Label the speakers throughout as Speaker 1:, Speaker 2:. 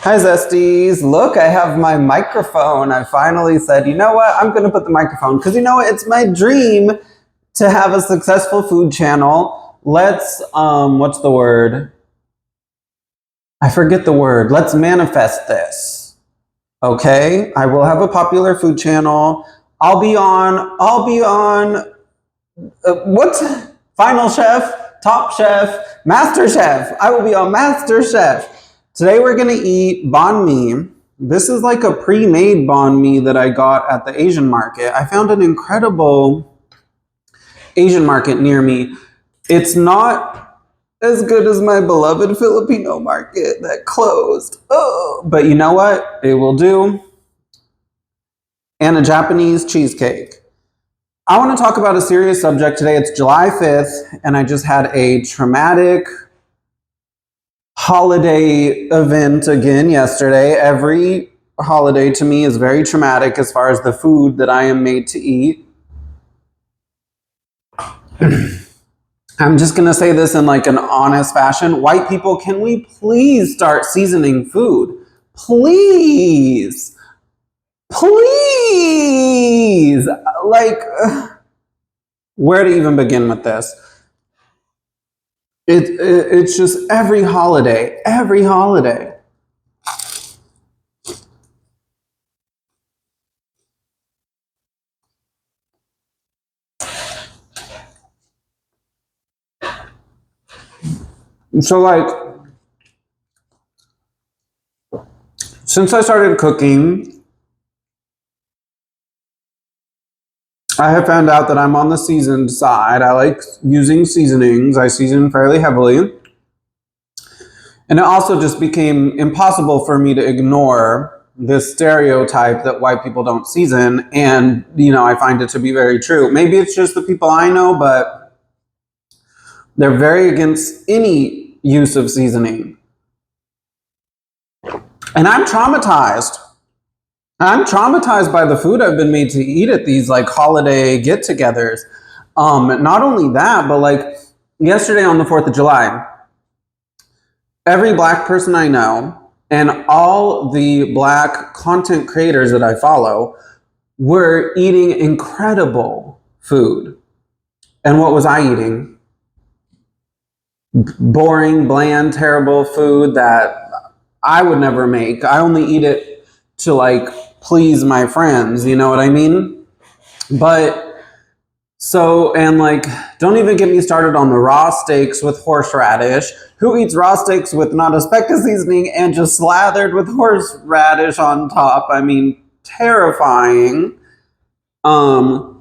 Speaker 1: Hi, Zesties. Look, I have my microphone. I finally said, you know what? I'm going to put the microphone because you know what? It's my dream to have a successful food channel. Let's, what's the word? I forget the word. Let's manifest this. Okay? I will have a popular food channel. I'll be on, what's Final Chef, Top Chef, Master Chef. I will be on Master Chef. Today we're gonna eat banh mi. This is like a pre-made banh mi that I got at the Asian market. I found an incredible Asian market near me. It's not as good as my beloved Filipino market that closed. Oh, but you know what? It will do. And a Japanese cheesecake. I want to talk about a serious subject today. It's July 5th, and I just had a traumatic holiday event again yesterday. Every holiday to me is very traumatic as far as the food that I am made to eat. I'm just going to say this in like an honest fashion. White people, can we please start seasoning food? Please. Please. Like, where to even begin with this? It's just every holiday. So like, since I started cooking, I have found out that I'm on the seasoned side. I like using seasonings. I season fairly heavily. And it also just became impossible for me to ignore this stereotype that white people don't season. And, I find it to be very true. Maybe it's just the people I know, but they're very against any use of seasoning. And I'm traumatized. I'm traumatized by the food I've been made to eat at these like holiday get-togethers. Not only that, but like yesterday on the 4th of July, every Black person I know and all the Black content creators that I follow were eating incredible food. And what was I eating? Boring, bland, terrible food that I would never make. I only eat it to like please my friends, you know what I mean? But so, and like, don't even get me started on the raw steaks with horseradish. Who eats raw steaks with not a speck of seasoning and just slathered with horseradish on top? I mean, terrifying. But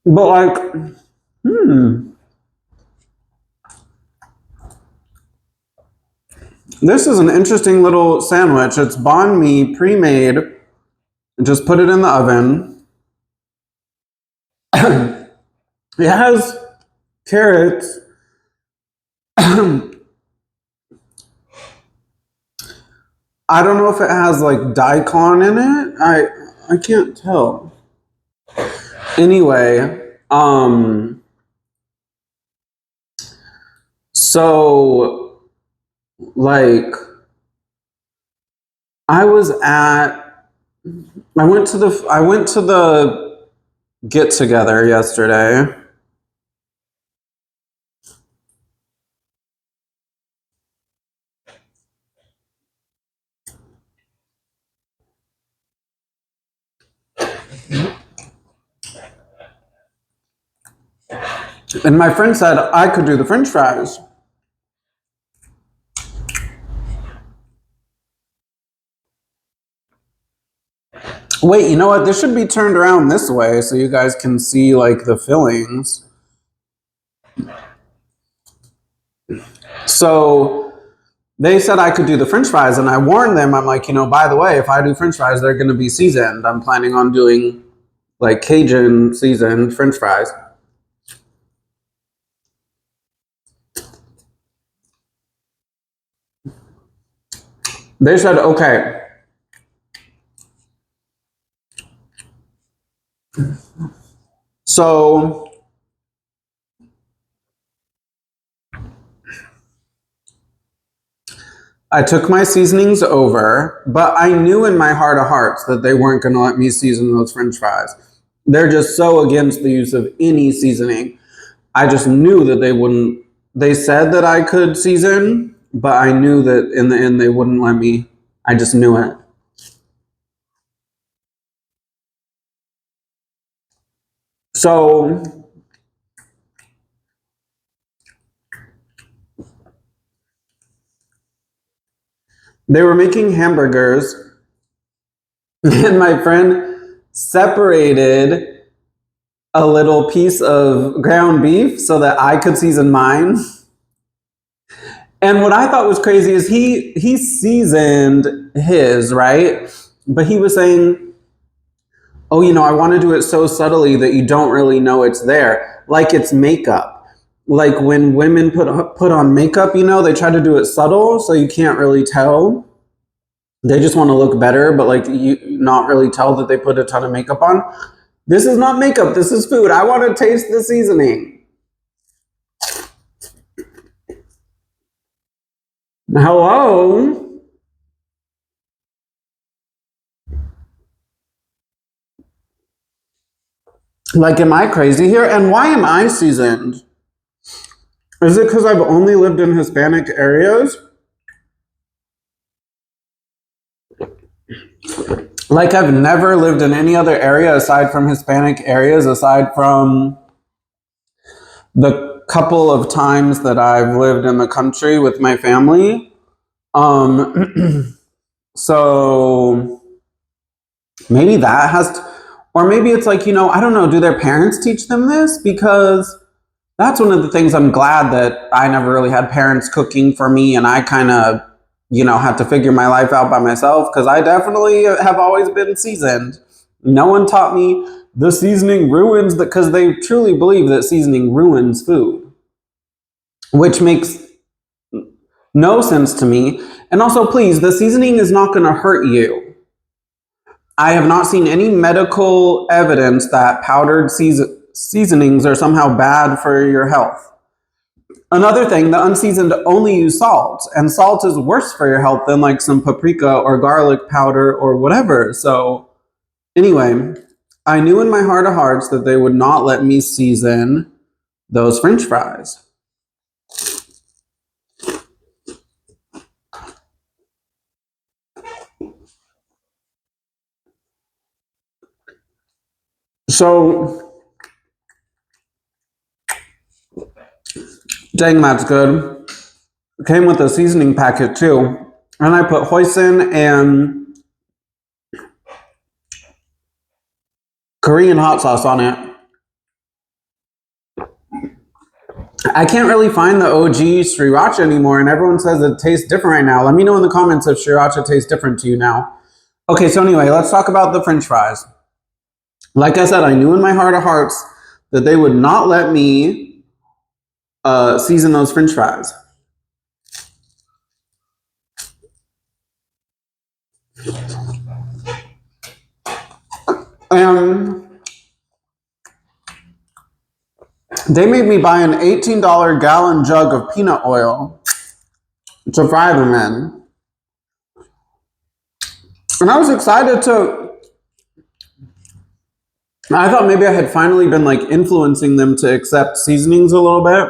Speaker 1: like, this is an interesting little sandwich. It's banh mi pre-made. Just put it in the oven. It has carrots. I don't know if it has like daikon in it. I can't tell. Anyway, so like I went to the get together yesterday. And my friend said I could do the French fries. Wait, you know what? This should be turned around this way so you guys can see like the fillings. So they said I could do the French fries, and I warned them. I'm like, by the way, if I do French fries, they're going to be seasoned. I'm planning on doing like Cajun seasoned French fries. They said, okay. So I took my seasonings over, but I knew in my heart of hearts that they weren't going to let me season those French fries. They're just so against the use of any seasoning. I just knew that they wouldn't. They said that I could season, but I knew that in the end they wouldn't let me. I just knew it. So they were making hamburgers, and my friend separated a little piece of ground beef so that I could season mine. And what I thought was crazy is he seasoned his, right? But he was saying, "Oh, I want to do it so subtly that you don't really know it's there, like it's makeup. Like when women put on makeup, they try to do it subtle so you can't really tell. They just want to look better, but like you not really tell that they put a ton of makeup on. This is not makeup. This is food. I want to taste the seasoning." Hello? Like, am I crazy here? And why am I seasoned? Is it because I've only lived in Hispanic areas? Like, I've never lived in any other area aside from Hispanic areas, aside from the couple of times that I've lived in the country with my family. So maybe that or maybe it's like, I don't know, do their parents teach them this? Because that's one of the things I'm glad that I never really had parents cooking for me, and I kind of, had to figure my life out by myself, because I definitely have always been seasoned. No one taught me the seasoning ruins, because they truly believe that seasoning ruins food, which makes no sense to me. And also, please, the seasoning is not going to hurt you. I have not seen any medical evidence that powdered seasonings are somehow bad for your health. Another thing, the unseasoned only use salt, and salt is worse for your health than like some paprika or garlic powder or whatever. So anyway, I knew in my heart of hearts that they would not let me season those French fries. So, dang, that's good. It came with a seasoning packet too. And I put hoisin and Korean hot sauce on it. I can't really find the OG sriracha anymore, and everyone says it tastes different right now. Let me know in the comments if sriracha tastes different to you now. Okay, so anyway, let's talk about the French fries. Like I said, I knew in my heart of hearts that they would not let me season those French fries. And they made me buy an $18 gallon jug of peanut oil to fry them in. And I was excited I thought maybe I had finally been like influencing them to accept seasonings a little bit.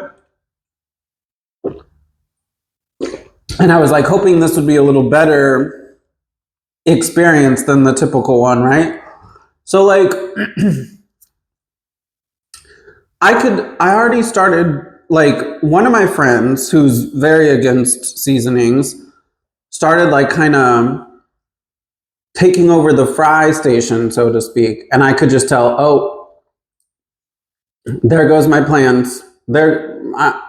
Speaker 1: And I was like hoping this would be a little better experience than the typical one, right? So like I already started, like one of my friends who's very against seasonings started like kind of taking over the fry station, so to speak. And I could just tell, oh, there goes my plans. The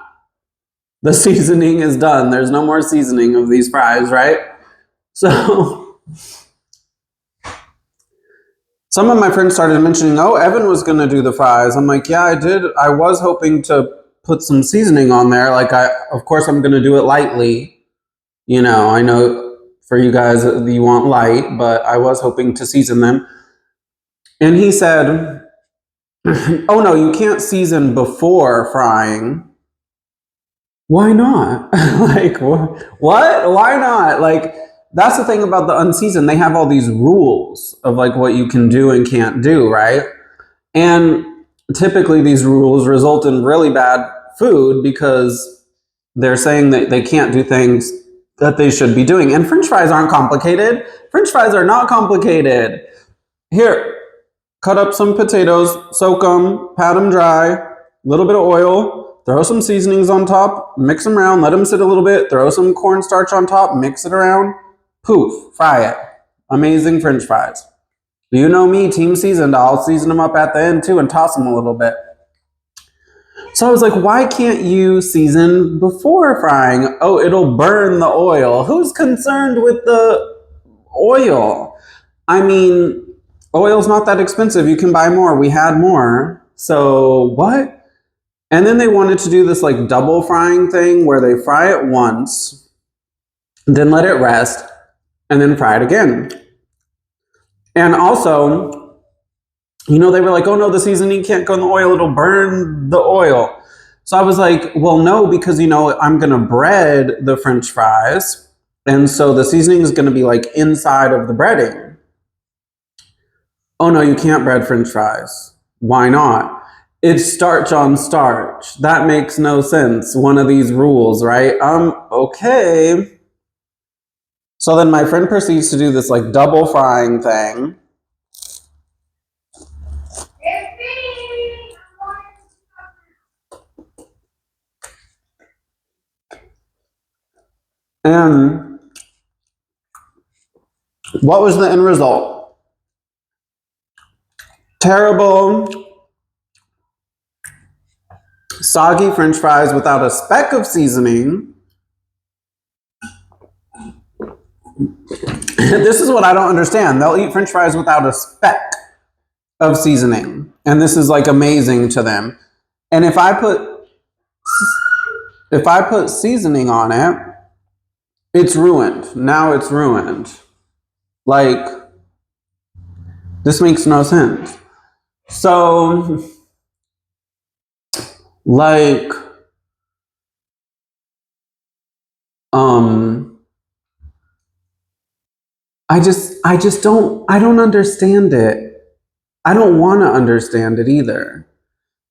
Speaker 1: seasoning is done. There's no more seasoning of these fries, right? So some of my friends started mentioning, oh, Evan was going to do the fries. I'm like, yeah, I did. I was hoping to put some seasoning on there. Like, of course, I'm going to do it lightly. I know for you guys, you want light, but I was hoping to season them. And he said, oh, no, you can't season before frying. Why not? Like, what? Why not? Like, that's the thing about the unseasoned. They have all these rules of like what you can do and can't do, right? And typically these rules result in really bad food because they're saying that they can't do things that they should be doing. And French fries aren't complicated. French fries are not complicated. Here, cut up some potatoes, soak them, pat them dry, a little bit of oil, throw some seasonings on top, mix them around, let them sit a little bit, throw some cornstarch on top, mix it around, poof, fry it. Amazing French fries. You know me, team seasoned. I'll season them up at the end too and toss them a little bit. So I was like, why can't you season before frying? Oh, it'll burn the oil. Who's concerned with the oil? I mean, oil's not that expensive. You can buy more. We had more. So what? And then they wanted to do this like double frying thing where they fry it once, then let it rest, and then fry it again. And also, they were like, oh no, the seasoning can't go in the oil. It'll burn the oil. So I was like, well, no, because, I'm going to bread the French fries. And so the seasoning is going to be like inside of the breading. Oh no, you can't bread French fries. Why not? It's starch on starch. That makes no sense. One of these rules, right? Okay. So then my friend proceeds to do this like double frying thing. And what was the end result? Terrible, soggy French fries without a speck of seasoning. This is what I don't understand. They'll eat French fries without a speck of seasoning. And this is like amazing to them. And if I put seasoning on it, it's ruined. Now it's ruined. Like, this makes no sense. So, like, I don't understand it. I don't want to understand it either.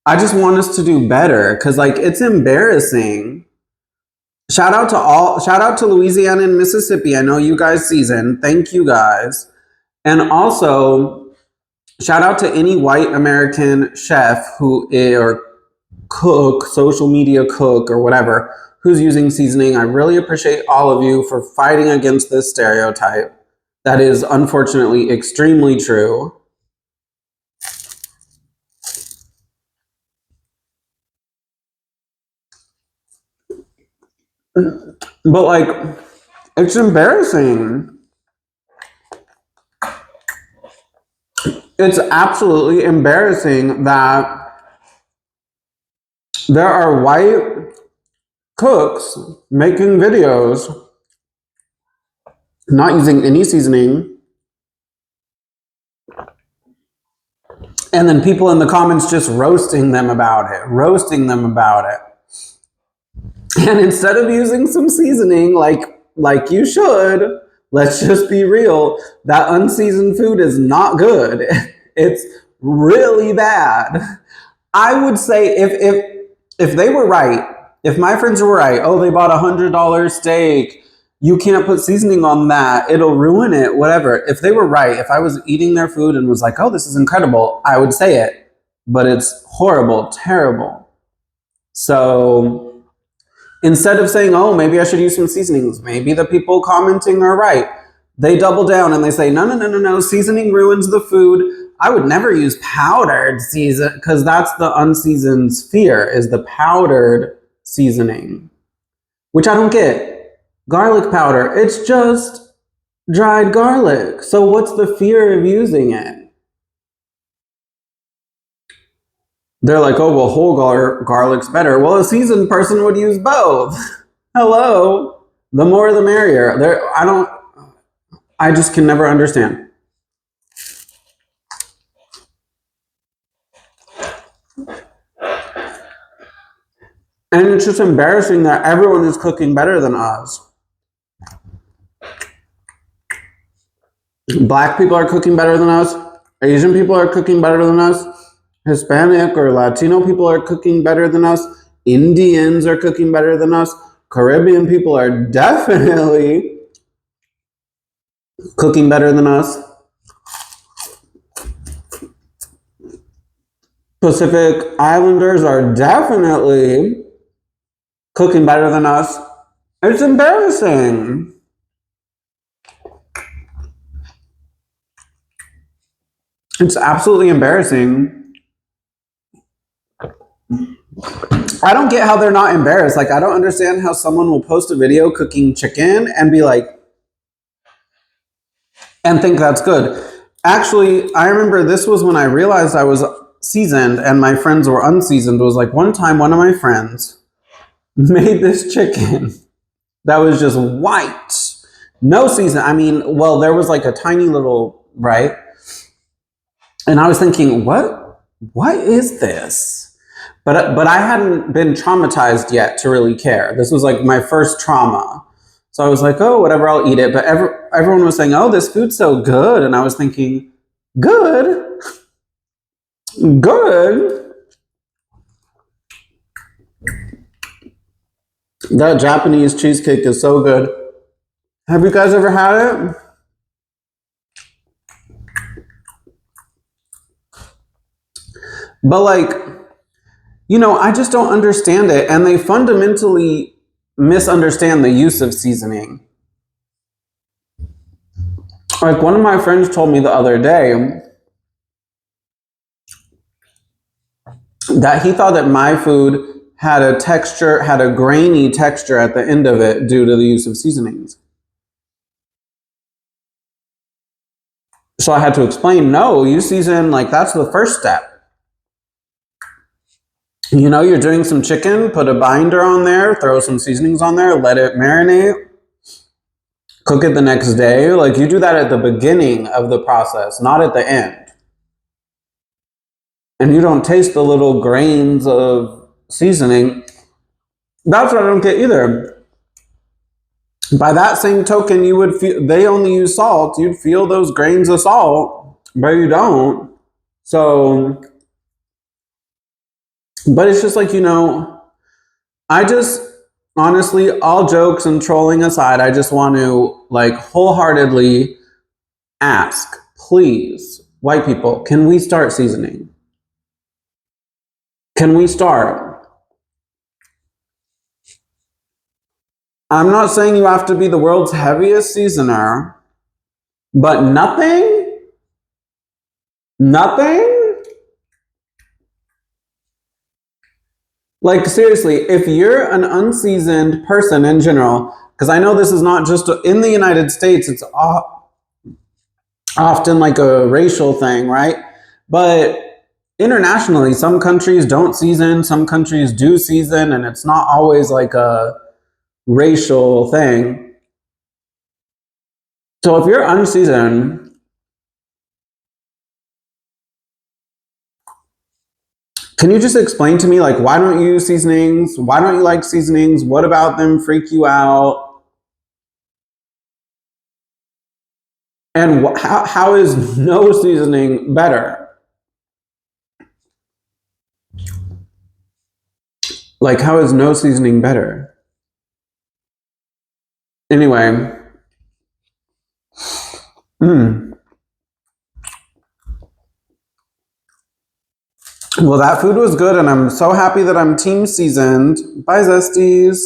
Speaker 1: I just want us to do better because, like, it's embarrassing. Shout out to Louisiana and Mississippi. I know you guys season. Thank you guys. And also, shout out to any white American chef or cook, social media cook, or whatever, who's using seasoning. I really appreciate all of you for fighting against this stereotype. That is unfortunately extremely true. But like, it's embarrassing. It's absolutely embarrassing that there are white cooks making videos not using any seasoning, and then people in the comments just roasting them about it. And instead of using some seasoning like you should, let's just be real, that unseasoned food is not good. It's really bad. I would say if they were right, if my friends were right, oh, they bought $100 steak, you can't put seasoning on that, it'll ruin it, whatever. If they were right, if I was eating their food and was like, oh, this is incredible, I would say it. But it's horrible, terrible. So instead of saying, oh, maybe I should use some seasonings, maybe the people commenting are right, they double down and they say, no, seasoning ruins the food. I would never use powdered season because that's the unseasoned's fear, is the powdered seasoning, which I don't get. Garlic powder, it's just dried garlic. So what's the fear of using it? They're like, oh, well, whole garlic's better. Well, a seasoned person would use both. Hello. The more the merrier. I just can never understand. And it's just embarrassing that everyone is cooking better than us. Black people are cooking better than us. Asian people are cooking better than us. Hispanic or Latino people are cooking better than us. Indians are cooking better than us. Caribbean people are definitely cooking better than us. Pacific Islanders are definitely cooking better than us. It's embarrassing. It's absolutely embarrassing. I don't get how they're not embarrassed. Like, I don't understand how someone will post a video cooking chicken and be like, and think that's good. Actually, I remember this was when I realized I was seasoned and my friends were unseasoned. It was like one time one of my friends made this chicken that was just white. No season. I mean, well, there was like a tiny little, right? And I was thinking, what is this? But I hadn't been traumatized yet to really care. This was like my first trauma. So I was like, oh, whatever, I'll eat it. But everyone was saying, oh, this food's so good. And I was thinking, good? Good? That Japanese cheesecake is so good. Have you guys ever had it? But like, you know, I just don't understand it. And they fundamentally misunderstand the use of seasoning. Like one of my friends told me the other day that he thought that my food had a grainy texture at the end of it due to the use of seasonings. So I had to explain, no, you season, like that's the first step. You know, you're doing some chicken, put a binder on there, throw some seasonings on there, let it marinate, cook it the next day. Like you do that at the beginning of the process, not at the end. And you don't taste the little grains of seasoning. That's what I don't get either. By that same token, you would feel they only use salt. You'd feel those grains of salt, but you don't. So, but it's just like, you know, I just honestly, all jokes and trolling aside, I just want to like wholeheartedly ask, please, white people, can we start seasoning? Can we start? I'm not saying you have to be the world's heaviest seasoner, but nothing? Like seriously, if you're an unseasoned person in general, because I know this is not just in the United States, it's often like a racial thing, right? But internationally, some countries don't season, some countries do season, and it's not always like a racial thing. So if you're unseasoned, can you just explain to me, like, why don't you use seasonings? Why don't you like seasonings? What about them freak you out? And how is no seasoning better? Like, how is no seasoning better? Anyway. Well, that food was good, and I'm so happy that I'm team seasoned. Bye, Zesties.